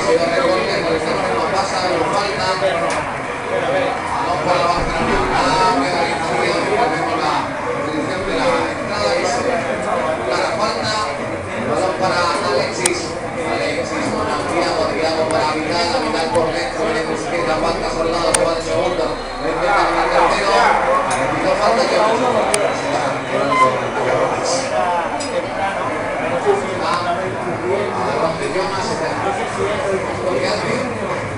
sido recorte, por el centro no pasa, no falta. Balón para la Barcelona, queda bien, vemos la posición de la entrada y se clara falta. Balón para Alexis. Alexis con Thiago para Vidal, Vidal por dentro, viene con izquierda, falta Soldado, se va de segundo. Le intenta el tercero, repito falta yo.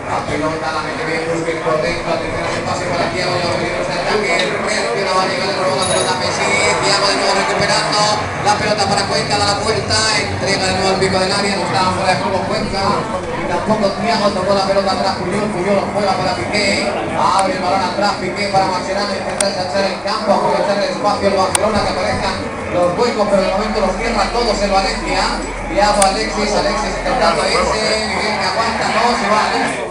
La pelota la mete bien Busquets por dentro, atención a ese pase para Thiago, ya va a venir este ataque, reacciona, va a llegar el robo, la pelota Messi, Thiago de nuevo recuperando, la pelota para Cuenca, da la vuelta, entrega de nuevo al pico del área, no estaba fuera de juego Cuenca, y tampoco Thiago tocó la pelota atrás, Puyol juega para Piqué, abre el balón atrás, Piqué para Mascherano, intenta ensanchar el campo, aprovechar el espacio el Barcelona, que aparezcan los huecos, pero de momento los cierra todos el Valencia. Thiago, Alexis intentando irse, Miguel que aguanta, no, se va Alexis.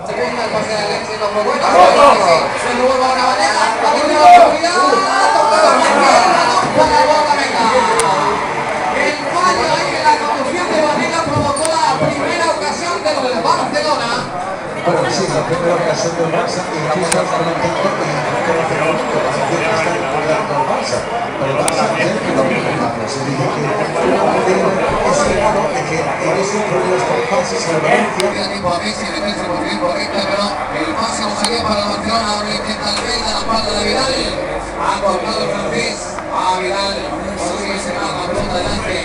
Se cuenta el pase de Alexis, lo fue bueno, se lo vuelve a una manera, la tiene la oportunidad, ha tocado para el Boca Venga. El fallo ahí en la conducción de Vanega provocó la primera ocasión del Barcelona. Bueno, sí, la primera ocasión del Barça y incluso hasta el intento que está recordando el Barça. Pero el Barça tiene que dominarlo. Se dice que es el modo de que eres un problema con pases en Valencia. Tiene tiempo a Messi, meterse por bien correcta, pero el pase no salía para el Barcelona. Ahora intenta el Bale, la espalda de Vidal. Ha cortado el francés a Vidal. Consigue sacar la pelota adelante.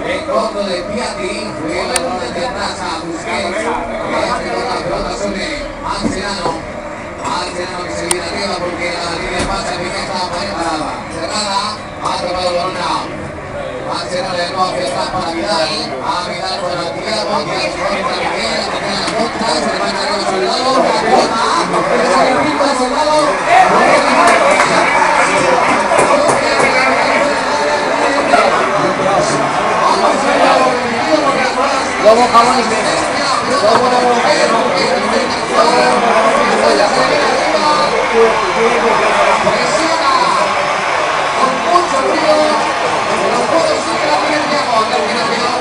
El fondo de Piatti. Juega la pelota de atrás a Busquets. La pelota sobre Mascherano. Mascherano que se viene arriba porque la línea de pase Piqué estaba cerrada. Ha tocado el balón a Mascherano de nuevo hacia atrás para Vidal. A Vidal para Thiago. Thiago contra Piqué. La primera la contra. Se le va a caer el Soldado. La pelota. Es el equipo de Soldado. Lobo jamones. Presiona con mucho frío, pero puede ser que la tiene Thiago.